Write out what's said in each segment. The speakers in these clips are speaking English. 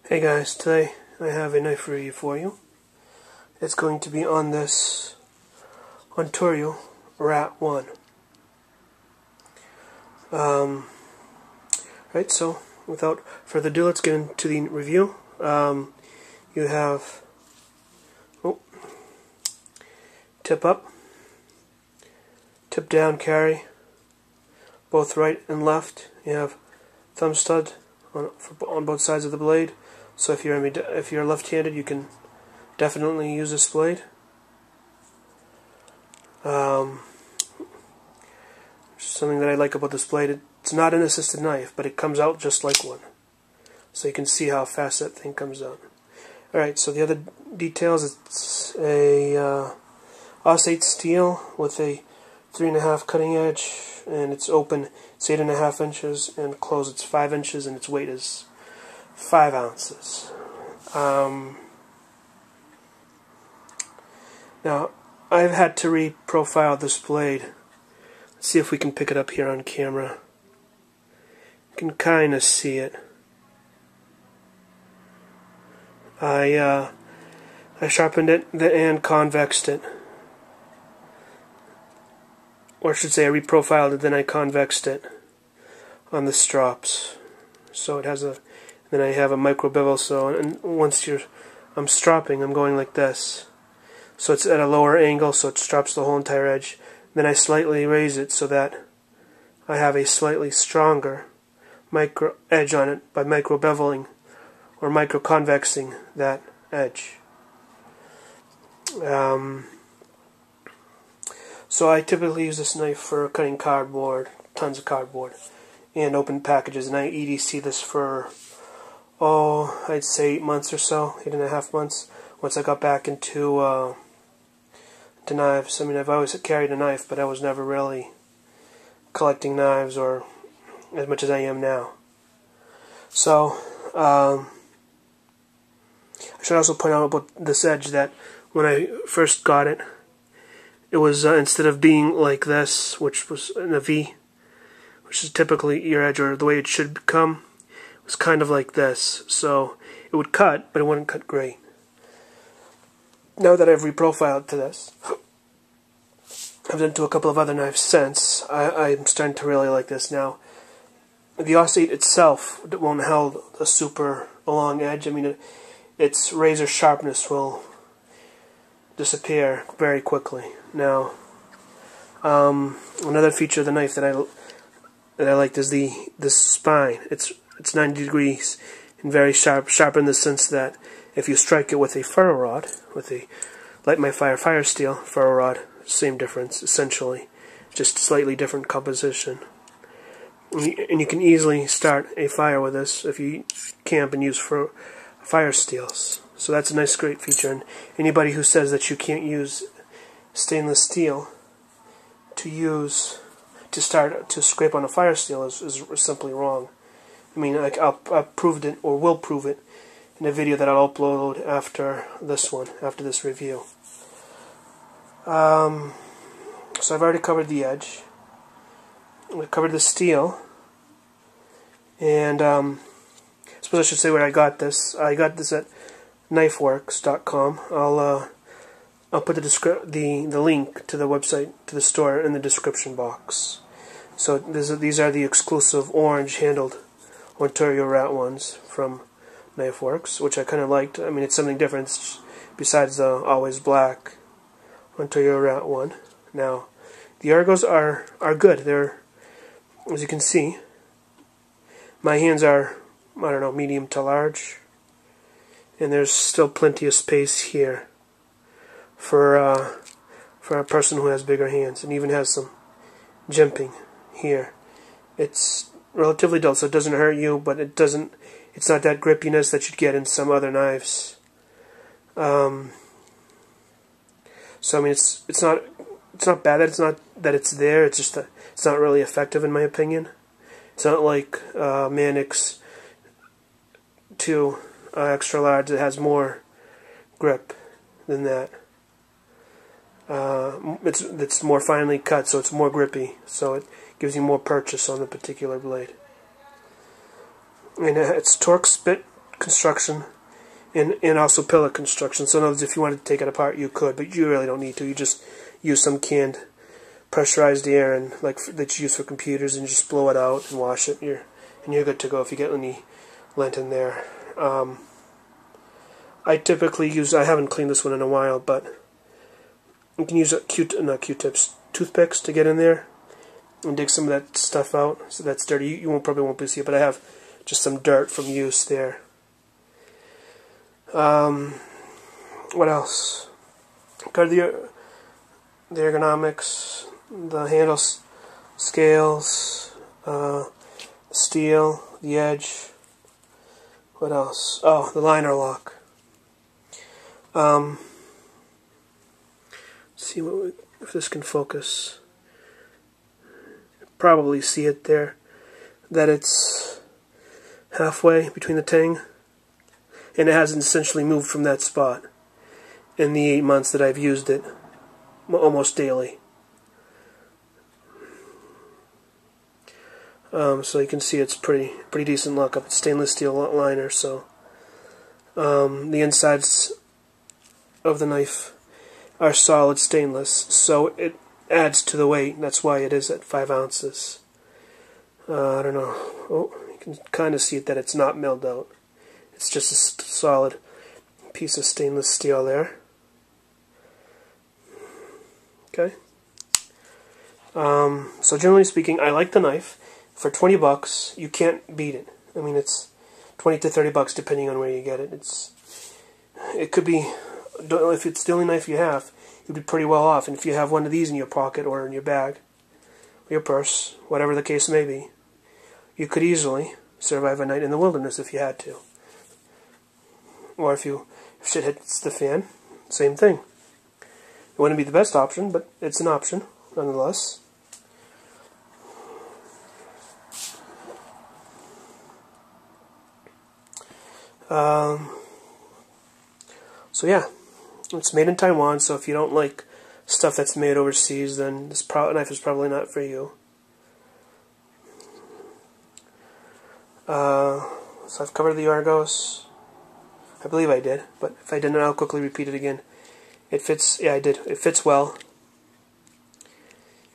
Hey guys, today I have a knife review for you. It's going to be on this Ontario Rat 1. Right, so without further ado, let's get into the review. You have tip up, tip down carry, both right and left. You have thumb stud on both sides of the blade. So if you're left-handed, you can definitely use this blade. Something that I like about this blade, it's not an assisted knife, but it comes out just like one. So you can see how fast that thing comes out. Alright, so the other details, it's a Aus-8 steel with a 3.5 cutting edge, and it's open, it's 8.5 inches, and closed it's 5 inches, and its weight is 5 ounces. Now, I've had to reprofile this blade. Let's see if we can pick it up here on camera. You can kind of see it. I sharpened it and convexed it. Or I should say I reprofiled it, then I convexed it on the strops. So it has a, then I have a micro bevel, so, and once I'm stropping, I'm going like this. So it's at a lower angle, so it strops the whole entire edge. Then I slightly raise it so that I have a slightly stronger micro edge on it by micro beveling or micro convexing that edge. So I typically use this knife for cutting cardboard, tons of cardboard, and open packages, and I EDC this for, I'd say 8 months or so, 8.5 months, once I got back into knives. I mean, I've always carried a knife, but I was never really collecting knives or as much as I am now. So, I should also point out about this edge that when I first got it, it was, instead of being like this, which was in a V, which is typically your edge, or the way it should become, it was kind of like this. So it would cut, but it wouldn't cut great. Now that I've reprofiled to this, I've done to a couple of other knives since, I'm starting to really like this now. The Aus-8 itself won't hold a super long edge. I mean, its razor sharpness will disappear very quickly. Now, another feature of the knife that I liked is the spine. It's 90 degrees and very sharp in the sense that if you strike it with a ferro rod, with a Light My Fire fire steel ferro rod, same difference essentially, just slightly different composition. And you can easily start a fire with this if you camp and use for fire steels. So that's a nice, great feature. And anybody who says that you can't use stainless steel to scrape on a fire steel is simply wrong. I mean, I've proved it, or will prove it, in a video that I'll upload after this one, after this review. So I've already covered the edge. I covered the steel, and I suppose I should say where I got this. I got this at knifeworks.com. I'll put the link to the website, to the store, in the description box. So these are the exclusive orange handled Ontario Rat ones from Knifeworks, which I kind of liked. I mean, it's something different besides the always black Ontario Rat one. Now, the Argos are good. They're, as you can see, my hands are, I don't know, medium to large, and there's still plenty of space here for a person who has bigger hands, and even has some jimping here. It's relatively dull, so it doesn't hurt you, but it's not that grippiness that you'd get in some other knives. So I mean, it's not bad that it's there. It's just that it's not really effective in my opinion. It's not like Manix 2 extra large that has more grip than that. It's more finely cut, so it's more grippy. So it gives you more purchase on the particular blade. And its torque spit construction and also pillar construction. So in other words, if you wanted to take it apart, you could, but you really don't need to. You just use some canned pressurized air and that's used for computers, and just blow it out and wash it. You're good to go if you get any lint in there. I typically use, I haven't cleaned this one in a while, but you can use not Q-tips, toothpicks to get in there and dig some of that stuff out. So that's dirty. You probably won't be able to see it, but I have just some dirt from use there. What else? Got the ergonomics, the handles, scales, steel, the edge. What else? Oh, the liner lock. Let's see if this can focus. Probably see it there, that it's halfway between the tang, and it hasn't essentially moved from that spot in the 8 months that I've used it almost daily. So you can see it's pretty decent lockup. It's stainless steel liner, so the insides of the knife are solid stainless, so it adds to the weight. That's why it is at 5 ounces. I don't know. Oh, you can kind of see that it's not milled out. It's just a solid piece of stainless steel there. Okay. So generally speaking, I like the knife. For 20 bucks, you can't beat it. I mean, it's 20 to 30 bucks depending on where you get it. It could be, if it's the only knife you have, you'd be pretty well off. And if you have one of these in your pocket or in your bag, or your purse, whatever the case may be, you could easily survive a night in the wilderness if you had to. Or if shit hits the fan, same thing. It wouldn't be the best option, but it's an option nonetheless. So yeah, it's made in Taiwan, so if you don't like stuff that's made overseas, then this knife is probably not for you. So I've covered the Argos. I believe I did, but if I didn't, I'll quickly repeat it again. It fits, yeah, I did. It fits well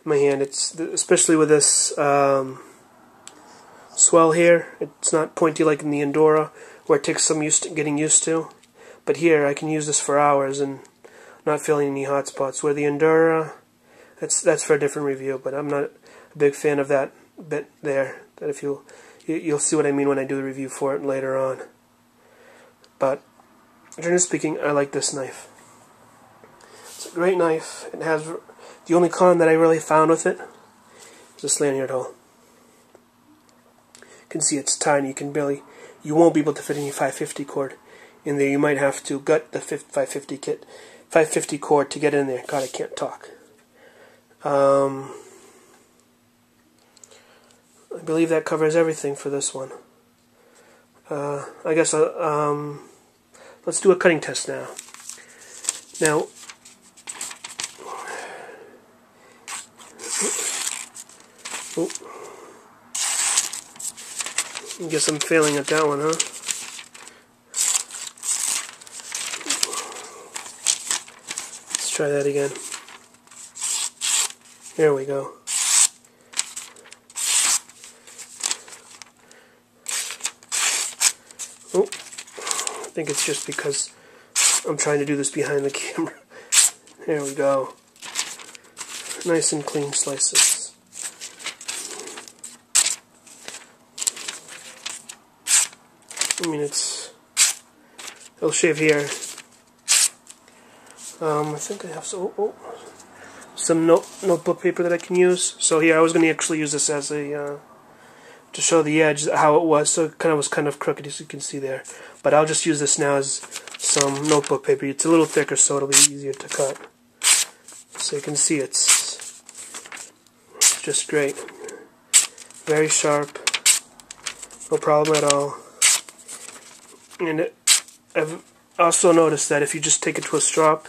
in my hand. It's, especially with this swell here, it's not pointy like in the Endura, where it takes some getting used to. But here, I can use this for hours and not feeling any hot spots. Where the Endura, that's for a different review, but I'm not a big fan of that bit there. That if you'll see what I mean when I do the review for it later on. But generally speaking, I like this knife. It's a great knife. It has the only con that I really found with it is this lanyard hole. You can see it's tiny. You won't be able to fit any 550 cord in there. You might have to gut the 550 cord to get in there. God, I can't talk. I believe that covers everything for this one. I guess let's do a cutting test now. Now, I guess I'm failing at that one, huh? Let's try that again. There we go. Oh, I think it's just because I'm trying to do this behind the camera. There we go. Nice and clean slices. I mean, it'll shave here. I think I have some notebook paper that I can use. So here, I was going to actually use this as a to show the edge, how it was. So it was kind of crooked, as you can see there. But I'll just use this now as some notebook paper. It's a little thicker, so it'll be easier to cut. So you can see it's just great. Very sharp. No problem at all. And I've also noticed that if you just take it to a strop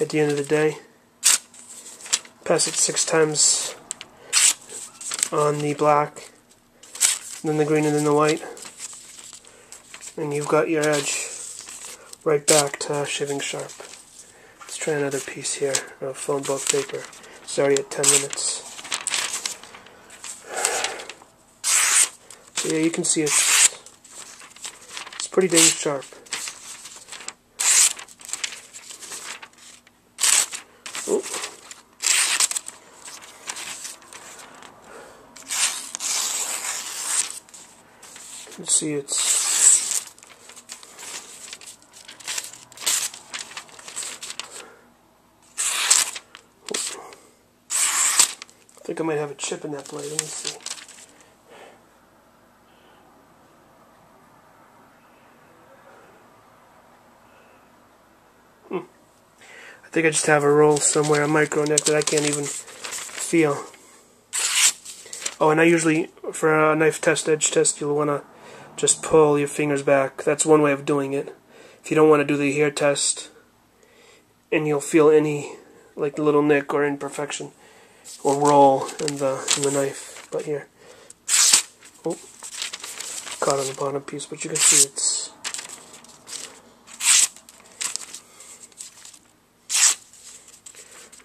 at the end of the day, pass it 6 times on the black, then the green, and then the white, and you've got your edge right back to shaving sharp. Let's try another piece here of phone book paper. It's already at 10 minutes. So yeah, you can see it's pretty dang sharp. Oh. You can see it's I think I might have a chip in that blade. Let me see. I think I just have a roll somewhere, a micro neck that I can't even feel. Oh, and I usually, for a knife test, edge test, you'll want to just pull your fingers back. That's one way of doing it. If you don't want to do the hair test, and you'll feel any, like, little nick or imperfection or roll in the knife. But here, oh, caught on the bottom piece, but you can see it's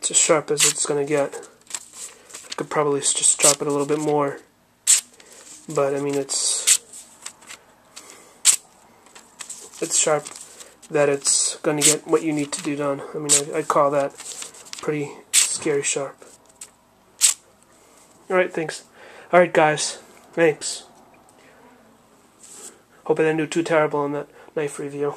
as sharp as it's going to get. I could probably just chop it a little bit more, but I mean it's sharp that it's going to get what you need to do done. I mean, I'd call that pretty scary sharp. Alright, thanks. Alright guys, thanks. Hope I didn't do too terrible on that knife review.